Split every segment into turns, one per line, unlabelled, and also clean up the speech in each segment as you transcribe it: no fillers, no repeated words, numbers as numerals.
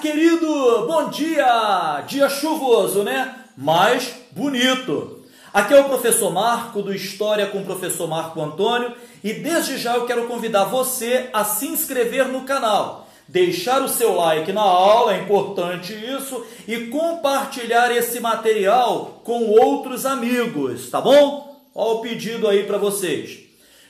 Querido, bom dia! Dia chuvoso, né? Mas bonito. Aqui é o professor Marco, do História com o professor Marco Antônio, e desde já eu quero convidar você a se inscrever no canal, deixar o seu like na aula, é importante isso, e compartilhar esse material com outros amigos, tá bom? Olha o pedido aí para vocês.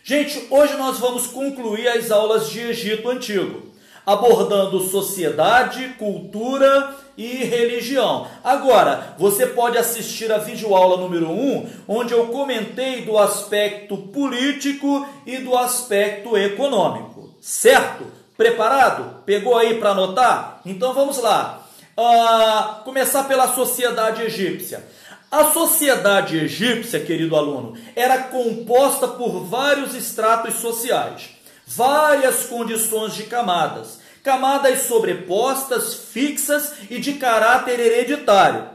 Gente, hoje nós vamos concluir as aulas de Egito Antigo, abordando sociedade, cultura e religião. Agora, você pode assistir a videoaula número 1, onde eu comentei do aspecto político e do aspecto econômico. Certo? Preparado? Pegou aí para anotar? Então vamos lá. Começar pela sociedade egípcia. A sociedade egípcia, querido aluno, era composta por vários estratos sociais, várias condições de camadas, camadas sobrepostas, fixas e de caráter hereditário.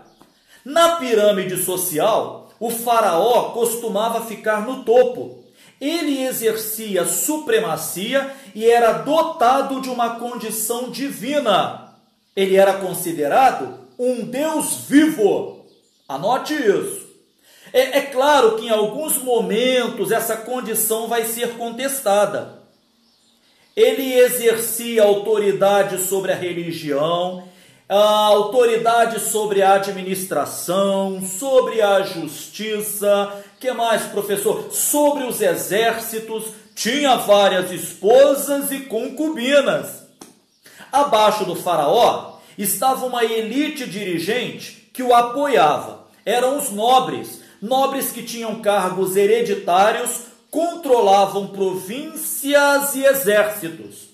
Na pirâmide social, o faraó costumava ficar no topo. Ele exercia supremacia e era dotado de uma condição divina. Ele era considerado um Deus vivo. Anote isso. É claro que em alguns momentos essa condição vai ser contestada. Ele exercia autoridade sobre a religião, autoridade sobre a administração, sobre a justiça, que mais, professor? Sobre os exércitos, tinha várias esposas e concubinas. Abaixo do faraó estava uma elite dirigente que o apoiava. Eram os nobres, nobres que tinham cargos hereditários, controlavam províncias e exércitos.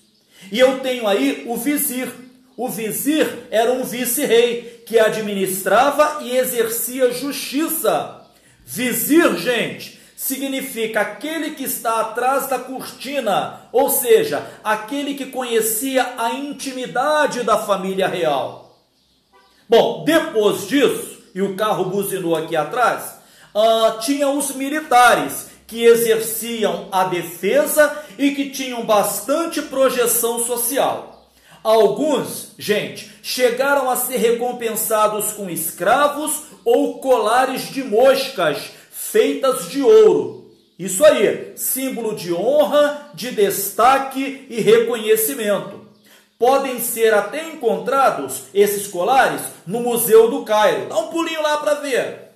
E eu tenho aí o vizir. O vizir era um vice-rei que administrava e exercia justiça. Vizir, gente, significa aquele que está atrás da cortina, ou seja, aquele que conhecia a intimidade da família real. Bom, depois disso, e o carro buzinou aqui atrás, tinha os militares, que exerciam a defesa e que tinham bastante projeção social. Alguns, gente, chegaram a ser recompensados com escravos ou colares de moscas feitas de ouro. Isso aí, símbolo de honra, de destaque e reconhecimento. Podem ser até encontrados, esses colares, no Museu do Cairo. Dá um pulinho lá para ver.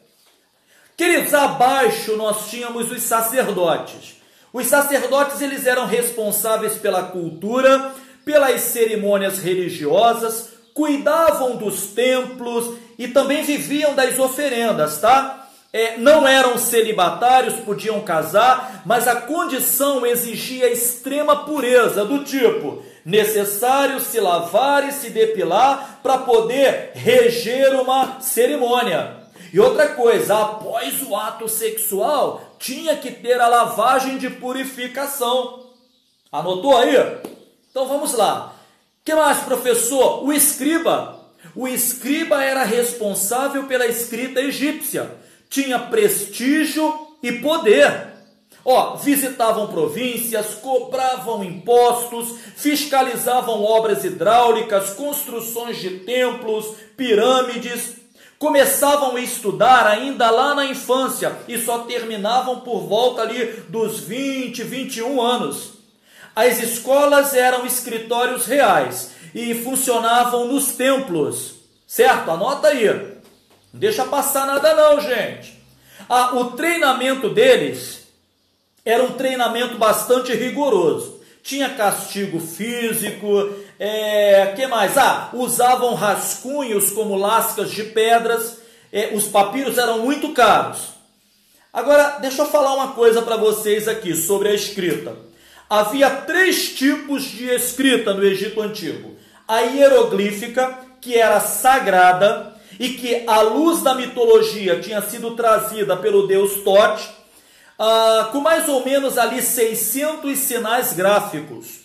Queridos, abaixo nós tínhamos os sacerdotes. Os sacerdotes eles eram responsáveis pela cultura, pelas cerimônias religiosas, cuidavam dos templos e também viviam das oferendas, tá? Não eram celibatários, podiam casar, mas a condição exigia extrema pureza, do tipo necessário se lavar e se depilar para poder reger uma cerimônia. E outra coisa, após o ato sexual, tinha que ter a lavagem de purificação. Anotou aí? Então vamos lá. O que mais, professor? O escriba. O escriba era responsável pela escrita egípcia. Tinha prestígio e poder. Visitavam províncias, cobravam impostos, fiscalizavam obras hidráulicas, construções de templos, pirâmides. Começavam a estudar ainda lá na infância e só terminavam por volta ali dos 20, 21 anos. As escolas eram escritórios reais e funcionavam nos templos, certo? Anota aí. Não deixa passar nada não, gente. O treinamento deles era um treinamento bastante rigoroso. Tinha castigo físico, que mais? Usavam rascunhos como lascas de pedras, os papiros eram muito caros. Agora, deixa eu falar uma coisa para vocês aqui sobre a escrita. Havia 3 tipos de escrita no Egito Antigo. A hieroglífica, que era sagrada e que, à luz da mitologia, tinha sido trazida pelo deus Tote, com mais ou menos ali 600 sinais gráficos.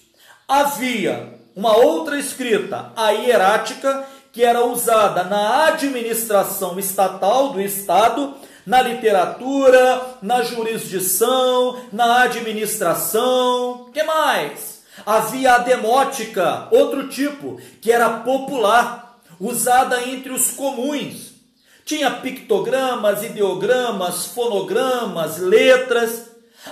Havia uma outra escrita, a hierática, que era usada na administração estatal do Estado, na literatura, na jurisdição, na administração. O que mais? Havia a demótica, outro tipo, que era popular, usada entre os comuns. Tinha pictogramas, ideogramas, fonogramas, letras.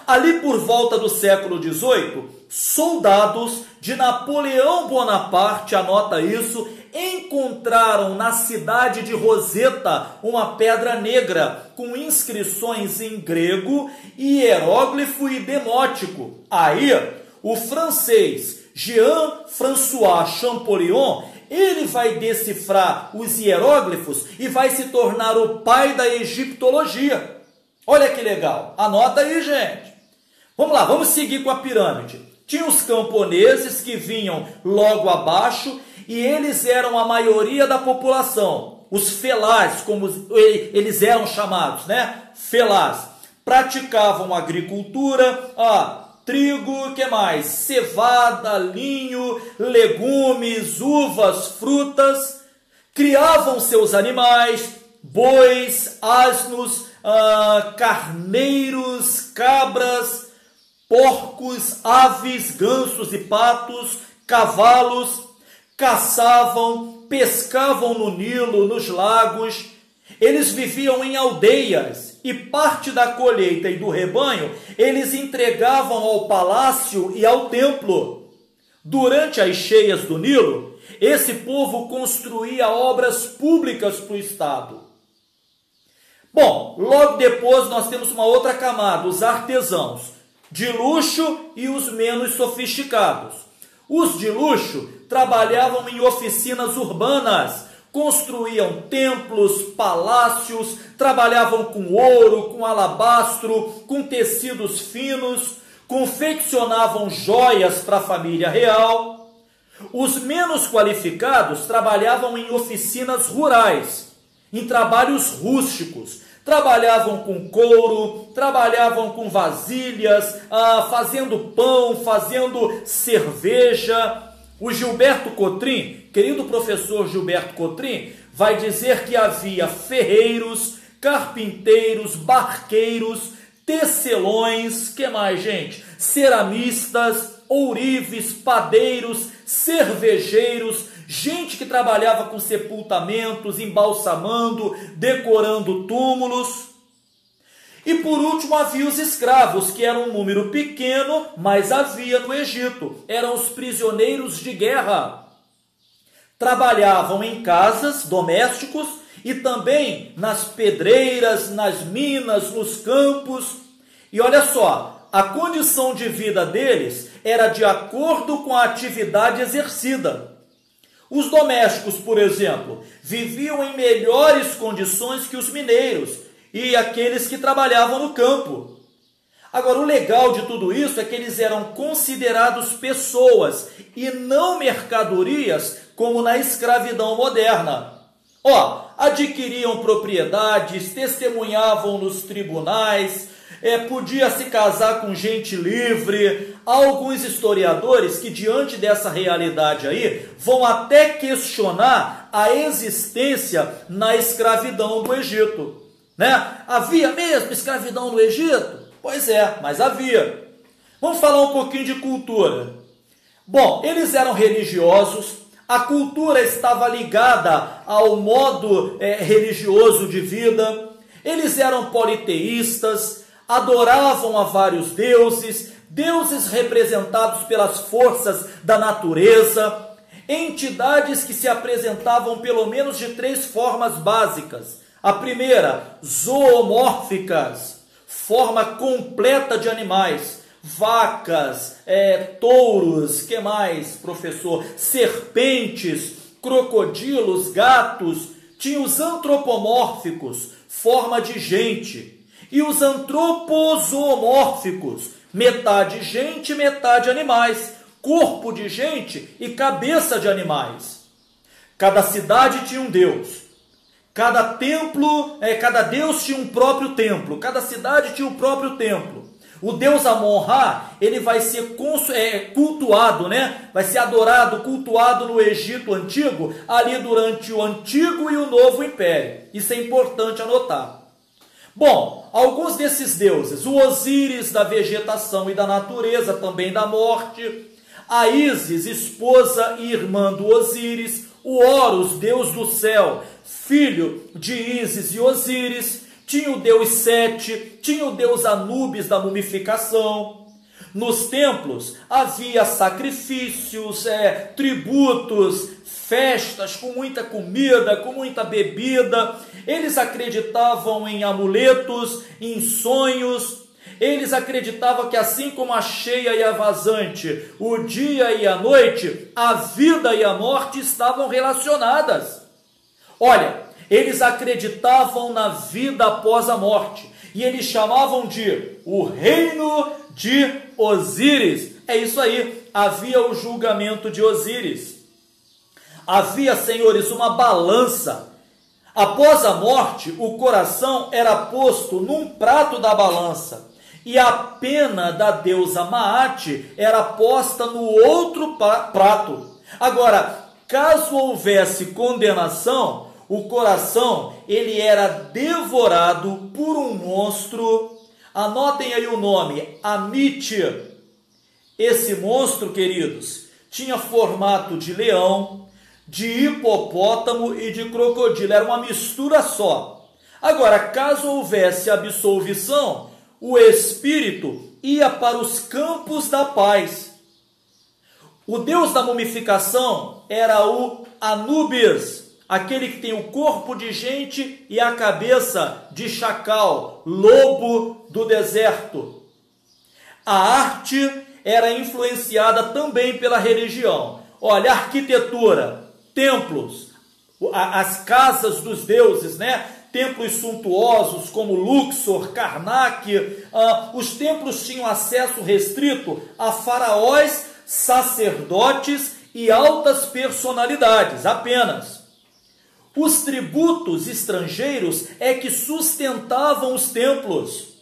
Ali por volta do século XVIII, soldados de Napoleão Bonaparte, anota isso, encontraram na cidade de Roseta uma pedra negra com inscrições em grego, hieróglifo e demótico. Aí, o francês Jean-François Champollion, ele vai decifrar os hieróglifos e vai se tornar o pai da egiptologia. Olha que legal, anota aí, gente. Vamos lá, vamos seguir com a pirâmide. Tinha os camponeses que vinham logo abaixo e eles eram a maioria da população. Os felás, como eles eram chamados, né? Felás. Praticavam agricultura, trigo, o que mais? Cevada, linho, legumes, uvas, frutas. Criavam seus animais, bois, asnos, carneiros, cabras, porcos, aves, gansos e patos, cavalos. Caçavam, pescavam no Nilo, nos lagos. Eles viviam em aldeias e parte da colheita e do rebanho eles entregavam ao palácio e ao templo. Durante as cheias do Nilo, esse povo construía obras públicas para o Estado. Bom, logo depois nós temos uma outra camada, os artesãos, de luxo e os menos sofisticados. Os de luxo trabalhavam em oficinas urbanas, construíam templos, palácios, trabalhavam com ouro, com alabastro, com tecidos finos, confeccionavam joias para a família real. Os menos qualificados trabalhavam em oficinas rurais, em trabalhos rústicos, trabalhavam com couro, trabalhavam com vasilhas, fazendo pão, fazendo cerveja. O Gilberto Cotrim, querido professor Gilberto Cotrim, vai dizer que havia ferreiros, carpinteiros, barqueiros, tecelões, que mais, gente? Ceramistas, ourives, padeiros, cervejeiros, gente que trabalhava com sepultamentos, embalsamando, decorando túmulos. E por último havia os escravos, que eram um número pequeno, mas havia no Egito. Eram os prisioneiros de guerra. Trabalhavam em casas, domésticos, e também nas pedreiras, nas minas, nos campos. E olha só, a condição de vida deles era de acordo com a atividade exercida. Os domésticos, por exemplo, viviam em melhores condições que os mineiros e aqueles que trabalhavam no campo. Agora, o legal de tudo isso é que eles eram considerados pessoas e não mercadorias, como na escravidão moderna. Adquiriam propriedades, testemunhavam nos tribunais, podia se casar com gente livre. Há alguns historiadores que, diante dessa realidade aí, vão até questionar a existência na escravidão do Egito. Né? Havia mesmo escravidão no Egito? Pois é, mas havia. Vamos falar um pouquinho de cultura. Bom, eles eram religiosos, a cultura estava ligada ao modo religioso de vida, eles eram politeístas, adoravam a vários deuses, deuses representados pelas forças da natureza, entidades que se apresentavam pelo menos de 3 formas básicas. A primeira, zoomórficas, forma completa de animais, vacas, touros, que mais, professor? Serpentes, crocodilos, gatos. Tinha os antropomórficos, forma de gente, e os antropozoomórficos, metade gente, metade animais, corpo de gente e cabeça de animais. Cada cidade tinha um deus. Cada templo, cada deus tinha um próprio templo, cada cidade tinha um próprio templo. O deus Amon-Ra, ele vai ser cultuado, né? Vai ser adorado, cultuado no Egito Antigo, ali durante o Antigo e o Novo Império. Isso é importante anotar. Bom, alguns desses deuses, o Osíris da vegetação e da natureza, também da morte, a Ísis, esposa e irmã do Osíris, o Horus, deus do céu, filho de Ísis e Osíris, tinha o deus Sete, tinha o deus Anubis da mumificação. Nos templos havia sacrifícios, tributos, festas com muita comida, com muita bebida. Eles acreditavam em amuletos, em sonhos. Eles acreditavam que assim como a cheia e a vazante, o dia e a noite, a vida e a morte estavam relacionadas. Olha, eles acreditavam na vida após a morte. E eles chamavam de o reino de Osíris. É isso aí, havia o julgamento de Osíris. Havia, senhores, uma balança. Após a morte, o coração era posto num prato da balança. E a pena da deusa Maat era posta no outro prato. Agora, caso houvesse condenação, o coração ele era devorado por um monstro. Anotem aí o nome, Amit. Esse monstro, queridos, tinha formato de leão, de hipopótamo e de crocodilo. Era uma mistura só. Agora, caso houvesse absolvição, o espírito ia para os campos da paz. O deus da mumificação era o Anubis, aquele que tem o corpo de gente e a cabeça de chacal, lobo do deserto. A arte era influenciada também pela religião. Olha, a arquitetura, templos, as casas dos deuses, né? Templos suntuosos como Luxor, Karnak. Os templos tinham acesso restrito a faraós, sacerdotes e altas personalidades apenas. Os tributos estrangeiros é que sustentavam os templos.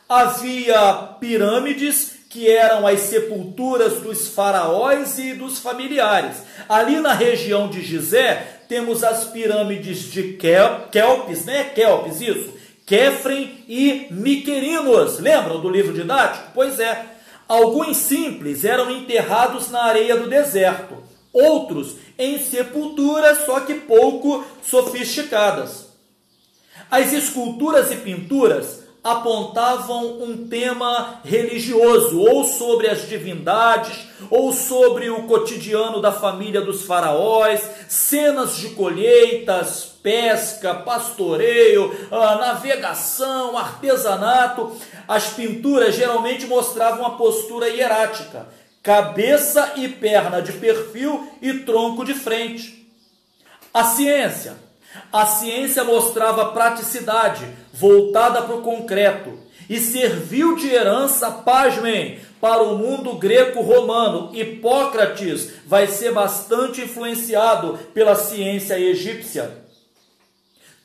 Havia pirâmides, que eram as sepulturas dos faraós e dos familiares. Ali na região de Gizé, temos as pirâmides de Quéopes, né? Quéopes, isso. Quéfren e Miquerinos. Lembram do livro didático? Pois é. Alguns simples eram enterrados na areia do deserto. Outros em sepulturas, só que pouco sofisticadas. As esculturas e pinturas apontavam um tema religioso, ou sobre as divindades, ou sobre o cotidiano da família dos faraós, cenas de colheitas, pesca, pastoreio, navegação, artesanato. As pinturas geralmente mostravam a postura hierática, cabeça e perna de perfil e tronco de frente. A ciência mostrava praticidade, voltada para o concreto, e serviu de herança, pasmem, para o mundo greco-romano. Hipócrates vai ser bastante influenciado pela ciência egípcia.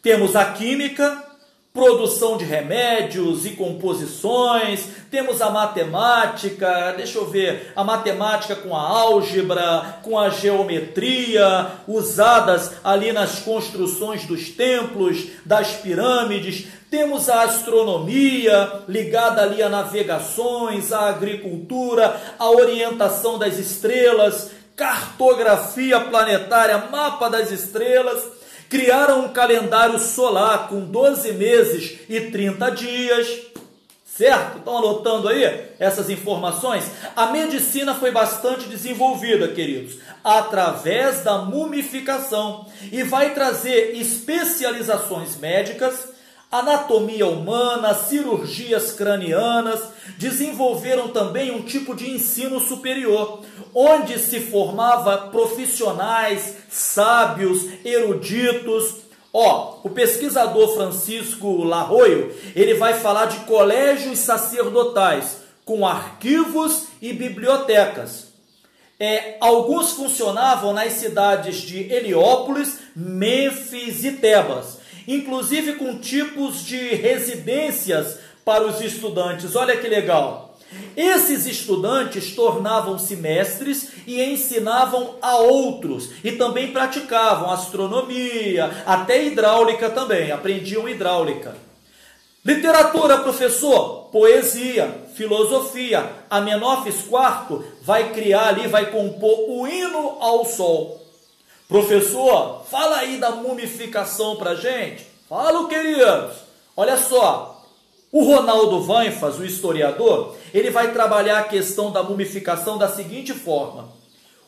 Temos a química, produção de remédios e composições, temos a matemática, deixa eu ver, a matemática com a álgebra, com a geometria, usadas ali nas construções dos templos, das pirâmides. Temos a astronomia, ligada ali a navegações, a agricultura, a orientação das estrelas, cartografia planetária, mapa das estrelas. Criaram um calendário solar com 12 meses e 30 dias, certo? Estão anotando aí essas informações? A medicina foi bastante desenvolvida, queridos, através da mumificação, e vai trazer especializações médicas, anatomia humana, cirurgias cranianas. Desenvolveram também um tipo de ensino superior, onde se formava profissionais, sábios, eruditos. O pesquisador Francisco Larroio, ele vai falar de colégios sacerdotais, com arquivos e bibliotecas. Alguns funcionavam nas cidades de Heliópolis, Mênfis e Tebas, inclusive com tipos de residências para os estudantes. Olha que legal! Esses estudantes tornavam-se mestres e ensinavam a outros, e também praticavam astronomia, até hidráulica também, aprendiam hidráulica. Literatura, professor, poesia, filosofia. Amenófis IV vai criar ali, vai compor o hino ao sol. Professor, fala aí da mumificação pra gente. Fala, queridos. Olha só, o Ronaldo Vanfas, o historiador, ele vai trabalhar a questão da mumificação da seguinte forma.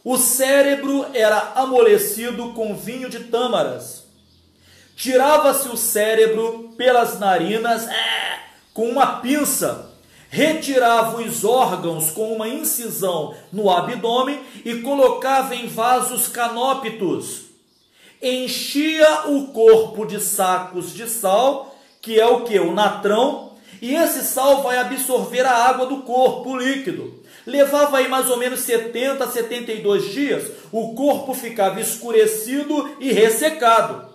O cérebro era amolecido com vinho de tâmaras. Tirava-se o cérebro pelas narinas com uma pinça, retirava os órgãos com uma incisão no abdômen e colocava em vasos canópitos. Enchia o corpo de sacos de sal, que é o que? O natrão, e esse sal vai absorver a água do corpo, o líquido. Levava aí mais ou menos 70 a 72 dias, o corpo ficava escurecido e ressecado.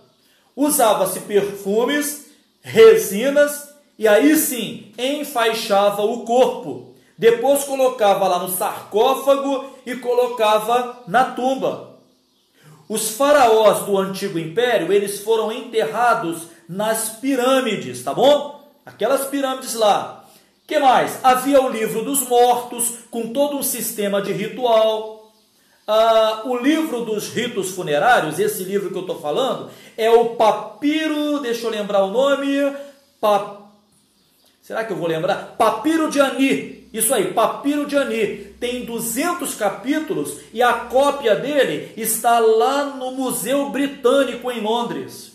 Usava-se perfumes, resinas, e aí sim, enfaixava o corpo. Depois colocava lá no sarcófago e colocava na tumba. Os faraós do Antigo Império, eles foram enterrados nas pirâmides, tá bom? Aquelas pirâmides lá. Que mais? Havia o livro dos mortos, com todo um sistema de ritual. O livro dos ritos funerários, esse livro que eu estou falando, é o Papiro, deixa eu lembrar o nome, será que eu vou lembrar? Papiro de Ani, isso aí, Papiro de Ani, tem 200 capítulos e a cópia dele está lá no Museu Britânico em Londres.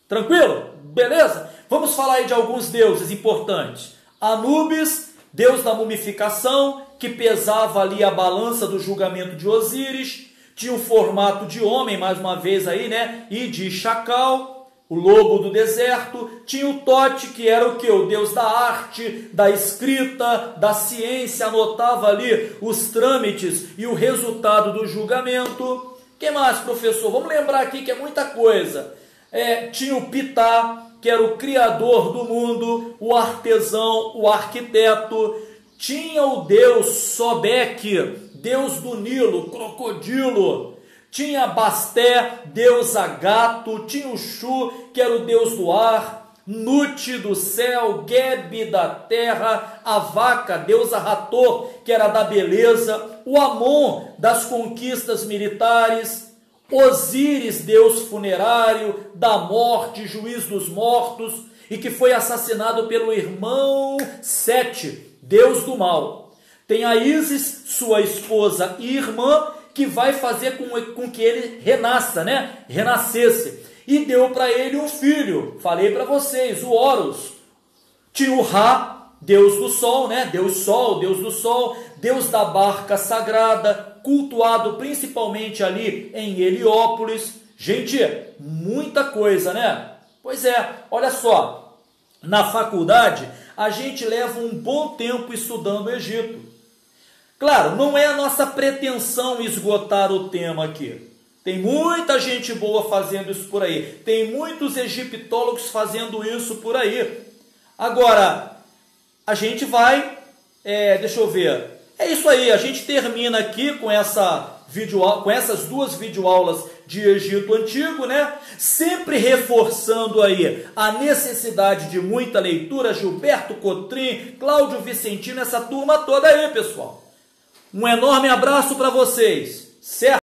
Tranquilo? Beleza? Vamos falar aí de alguns deuses importantes. Anubis, deus da mumificação, que pesava ali a balança do julgamento de Osíris, tinha o formato de homem, mais uma vez aí, né? E de chacal, o lobo do deserto. Tinha o Tote, que era o quê? O deus da arte, da escrita, da ciência, anotava ali os trâmites e o resultado do julgamento. Que mais, professor? Vamos lembrar aqui que é muita coisa. Tinha o Pitá, que era o criador do mundo, o artesão, o arquiteto. Tinha o deus Sobek, deus do Nilo, crocodilo. Tinha Basté, deusa gato. Tinha o Shu, que era o deus do ar. Nut do céu, Geb da terra. A vaca, deusa Hathor, que era da beleza. O Amon, das conquistas militares. Osíris, deus funerário, da morte, juiz dos mortos, e que foi assassinado pelo irmão Sete, deus do mal. Tem a Ísis, sua esposa e irmã, que vai fazer com que ele renasça, né? Renascesse. E deu para ele um filho, falei para vocês, o Horus. Tinha o Ra, deus do sol, né? Deus Sol, deus do sol, deus da barca sagrada, cultuado principalmente ali em Heliópolis. Gente, muita coisa, né? Pois é, olha só, na faculdade a gente leva um bom tempo estudando o Egito. Claro, não é a nossa pretensão esgotar o tema aqui. Tem muita gente boa fazendo isso por aí. Tem muitos egiptólogos fazendo isso por aí. Agora, a gente vai, deixa eu ver, é isso aí, a gente termina aqui com essas duas videoaulas de Egito Antigo, né? Sempre reforçando aí a necessidade de muita leitura, Gilberto Cotrim, Cláudio Vicentino, essa turma toda aí, pessoal. Um enorme abraço para vocês, certo?